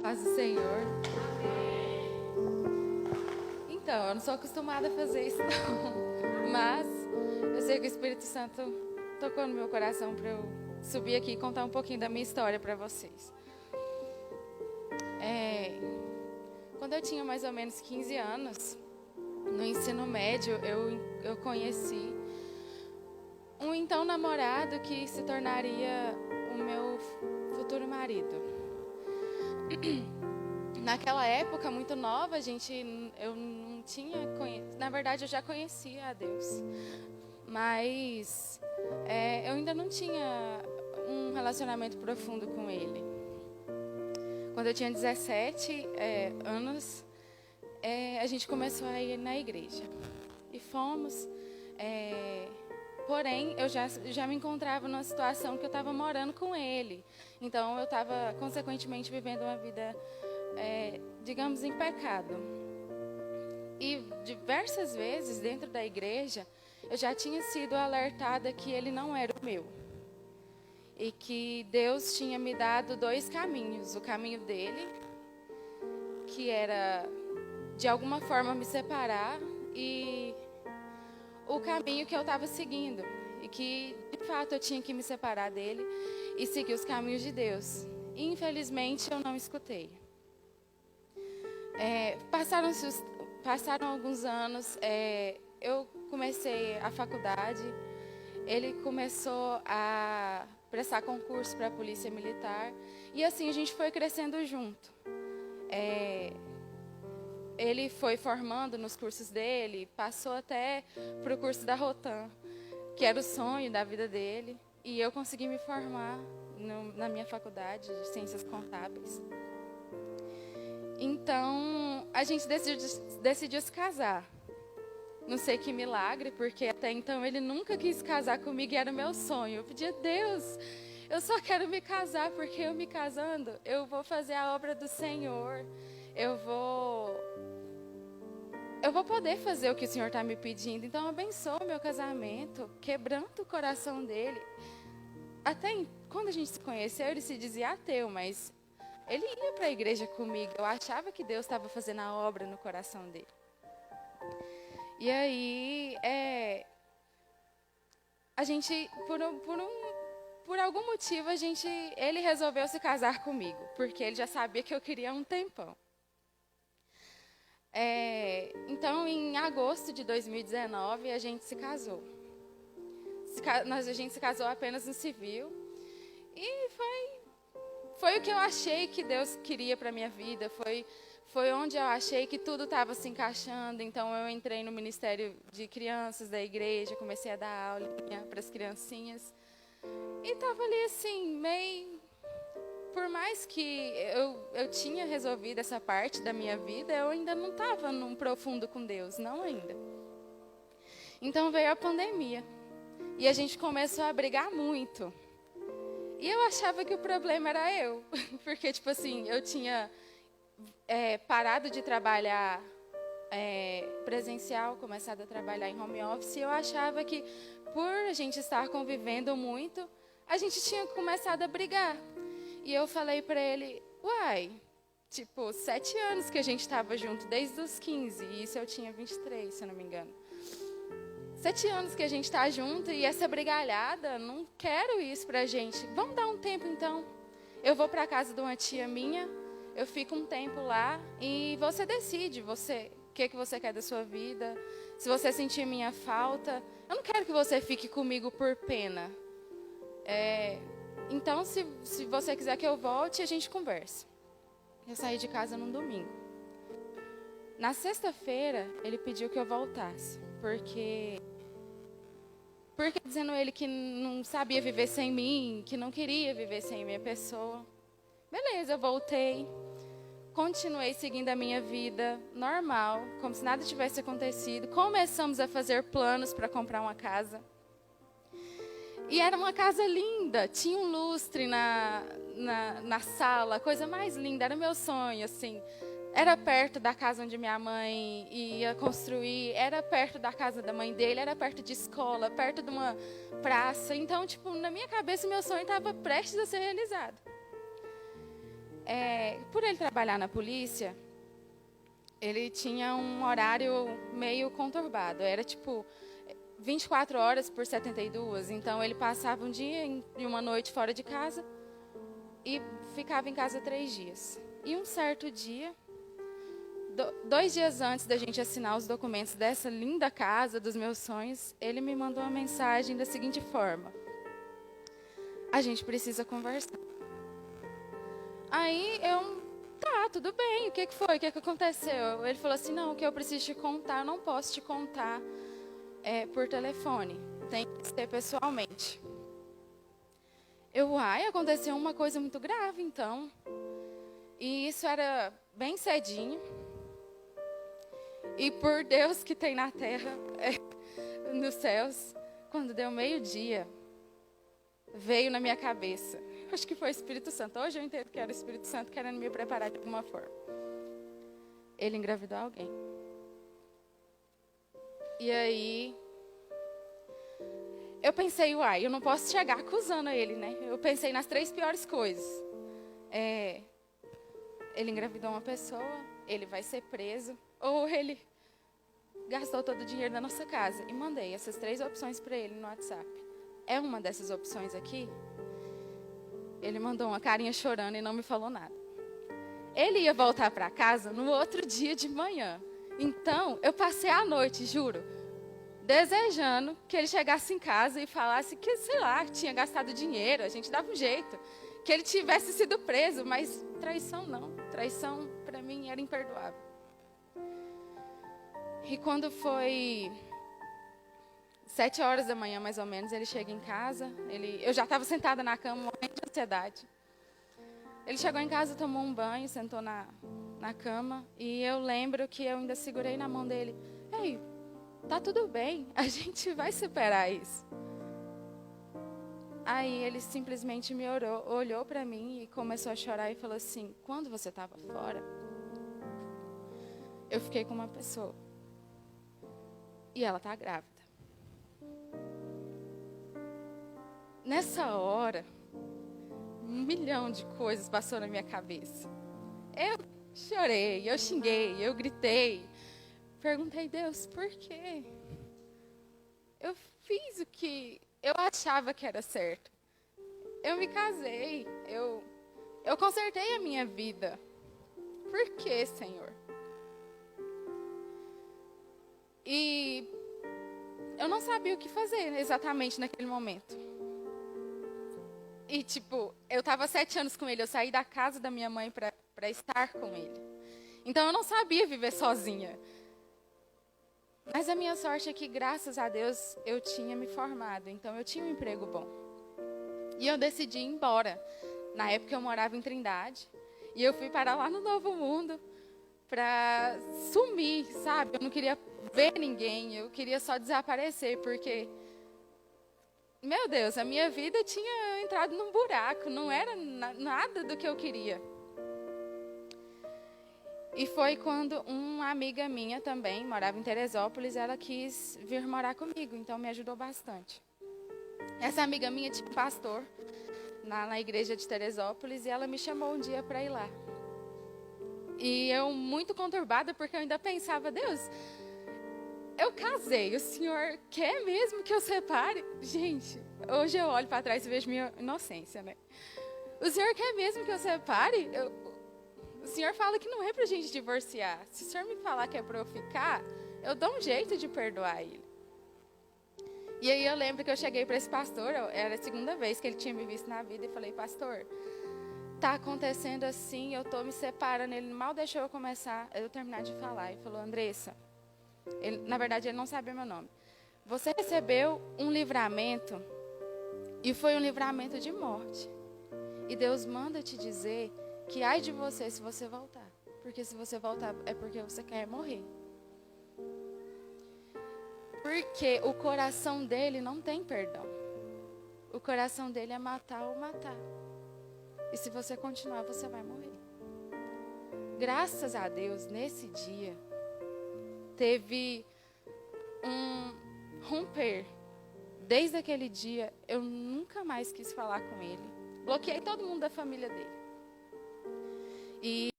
Paz do Senhor. Então, eu não sou acostumada a fazer isso, não. Mas eu sei que o Espírito Santo tocou no meu coração para eu subir aqui e contar um pouquinho da minha história para vocês. Quando eu tinha mais ou menos 15 anos, no ensino médio, eu conheci um então namorado que se tornaria o meu futuro marido. Naquela época, muito nova, eu não tinha... Na verdade, eu já conhecia a Deus. Mas eu ainda não tinha um relacionamento profundo com Ele. Quando eu tinha 17 anos, a gente começou a ir na igreja. E fomos... Porém, eu já me encontrava numa situação que eu estava morando com Ele. Então, eu estava, consequentemente, vivendo uma vida... digamos, em pecado. E diversas vezes dentro da igreja eu já tinha sido alertada que ele não era o meu. E que Deus tinha me dado 2 caminhos. O caminho dele, que era de alguma forma me separar, e o caminho que eu estava seguindo. E que de fato eu tinha que me separar dele e seguir os caminhos de Deus. E infelizmente eu não escutei. Passaram alguns anos, eu comecei a faculdade, ele começou a prestar concurso para a Polícia Militar, e assim a gente foi crescendo junto. Ele foi formando nos cursos dele, passou até para o curso da Rotan, que era o sonho da vida dele, e eu consegui me formar na minha faculdade de Ciências Contábeis. Então, a gente decidiu se casar. Não sei que milagre, porque até então ele nunca quis casar comigo e era o meu sonho. Eu pedi a Deus, eu só quero me casar, porque eu me casando, eu vou fazer a obra do Senhor. Eu vou poder fazer o que o Senhor está me pedindo. Então, abençoa o meu casamento, quebrando o coração dele. Quando a gente se conheceu, ele se dizia ateu, mas... ele ia para a igreja comigo. Eu achava que Deus estava fazendo a obra no coração dele. E aí, a gente, por algum motivo, ele resolveu se casar comigo. Porque ele já sabia que eu queria há um tempão. Então, em agosto de 2019, a gente se casou. A gente se casou apenas no civil. E foi o que eu achei que Deus queria para a minha vida. Foi onde eu achei que tudo estava se encaixando. Então, eu entrei no Ministério de Crianças da igreja, comecei a dar aulinha para as criancinhas. E estava ali assim, meio... Por mais que eu tinha resolvido essa parte da minha vida, eu ainda não estava num profundo com Deus, não ainda. Então, veio a pandemia. E a gente começou a brigar muito. E eu achava que o problema era eu, porque, tipo assim, eu tinha parado de trabalhar presencial, começado a trabalhar em home office, e eu achava que, por a gente estar convivendo muito, a gente tinha começado a brigar. E eu falei pra ele, uai, tipo, 7 anos que a gente estava junto, desde os 15, e isso eu tinha 23, se eu não me engano. 7 anos que a gente está junto e essa brigalhada, não quero isso pra gente. Vamos dar um tempo então. Eu vou para casa de uma tia minha, eu fico um tempo lá e você decide o que você quer da sua vida. Se você sentir minha falta, eu não quero que você fique comigo por pena. Então, se você quiser que eu volte, a gente conversa. Eu saí de casa num domingo. Na sexta-feira, ele pediu que eu voltasse, porque dizendo ele que não sabia viver sem mim, que não queria viver sem minha pessoa. Beleza, eu voltei, continuei seguindo a minha vida normal, como se nada tivesse acontecido. Começamos a fazer planos para comprar uma casa. E era uma casa linda, tinha um lustre na sala, a coisa mais linda, era o meu sonho, assim. Era perto da casa onde minha mãe ia construir, era perto da casa da mãe dele, era perto de escola, perto de uma praça. Então, tipo, na minha cabeça, o meu sonho estava prestes a ser realizado. por ele trabalhar na polícia, ele tinha um horário meio conturbado. Era tipo 24 horas por 72. Então ele passava um dia e uma noite fora de casa e ficava em casa 3 dias. E um certo dia, 2 dias antes da gente assinar os documentos dessa linda casa dos meus sonhos, ele me mandou uma mensagem da seguinte forma: a gente precisa conversar. Aí tá, tudo bem, o que foi? O que aconteceu? Ele falou assim, não, o que eu preciso te contar, eu não posso te contar por telefone, tem que ser pessoalmente. Aconteceu uma coisa muito grave, então. E isso era bem cedinho. E por Deus que tem na terra, nos céus, quando deu 12:00, veio na minha cabeça. Acho que foi o Espírito Santo. Hoje eu entendo que era o Espírito Santo querendo me preparar de alguma forma. Ele engravidou alguém. E aí, eu pensei, eu não posso chegar acusando ele, né? Eu pensei nas 3 piores coisas. Ele engravidou uma pessoa, ele vai ser preso, ou ele gastou todo o dinheiro da nossa casa. E mandei essas 3 opções para ele no WhatsApp. É uma dessas opções aqui? Ele mandou uma carinha chorando e não me falou nada. Ele ia voltar para casa no outro dia de manhã. Então, eu passei a noite, juro, desejando que ele chegasse em casa e falasse que, sei lá, tinha gastado dinheiro, a gente dava um jeito. Que ele tivesse sido preso, mas traição não. Traição, para mim, era imperdoável. E quando foi 7 horas da manhã, mais ou menos, ele chega em casa. Eu já estava sentada na cama, morrendo de ansiedade. Ele chegou em casa, tomou um banho, sentou na cama. E eu lembro que eu ainda segurei na mão dele. Ei, tá tudo bem, a gente vai superar isso. Aí ele simplesmente me olhou para mim e começou a chorar e falou assim, quando você estava fora, eu fiquei com uma pessoa. E ela está grávida. Nessa hora, 1 milhão de coisas passou na minha cabeça. Eu chorei, eu xinguei, eu gritei. Perguntei, Deus, por quê? Eu fiz o que eu achava que era certo. Eu me casei, eu consertei a minha vida. Por quê, Senhor? E eu não sabia o que fazer exatamente naquele momento. E, eu estava 7 anos com ele. Eu saí da casa da minha mãe para estar com ele. Então, eu não sabia viver sozinha. Mas a minha sorte é que, graças a Deus, eu tinha me formado. Então, eu tinha um emprego bom. E eu decidi ir embora. Na época, eu morava em Trindade. E eu fui parar lá no Novo Mundo para sumir, sabe? Eu não queria ver ninguém. Eu queria só desaparecer, porque... Meu Deus, a minha vida tinha entrado num buraco, não era nada do que eu queria. E foi quando uma amiga minha também, morava em Teresópolis, ela quis vir morar comigo, então me ajudou bastante. Essa amiga minha tinha um pastor na igreja de Teresópolis e ela me chamou um dia para ir lá. E eu muito conturbada, porque eu ainda pensava, Deus... Eu casei, o Senhor quer mesmo que eu separe? Gente, hoje eu olho para trás e vejo minha inocência, né? O Senhor quer mesmo que eu separe? O Senhor fala que não é para a gente divorciar. Se o Senhor me falar que é para eu ficar, eu dou um jeito de perdoar ele. E aí eu lembro que eu cheguei para esse pastor, era a 2ª vez que ele tinha me visto na vida, e falei, pastor, tá acontecendo assim, eu tô me separando. Ele mal deixou eu terminar de falar. Ele falou, Andressa, na verdade, ele não sabia meu nome. Você recebeu um livramento e foi um livramento de morte. E Deus manda te dizer que ai de você se você voltar. Porque se você voltar é porque você quer morrer. Porque o coração dele não tem perdão. O coração dele é matar ou matar. E se você continuar, você vai morrer. Graças a Deus, nesse dia... teve um romper. Desde aquele dia, eu nunca mais quis falar com ele. Bloqueei todo mundo da família dele. E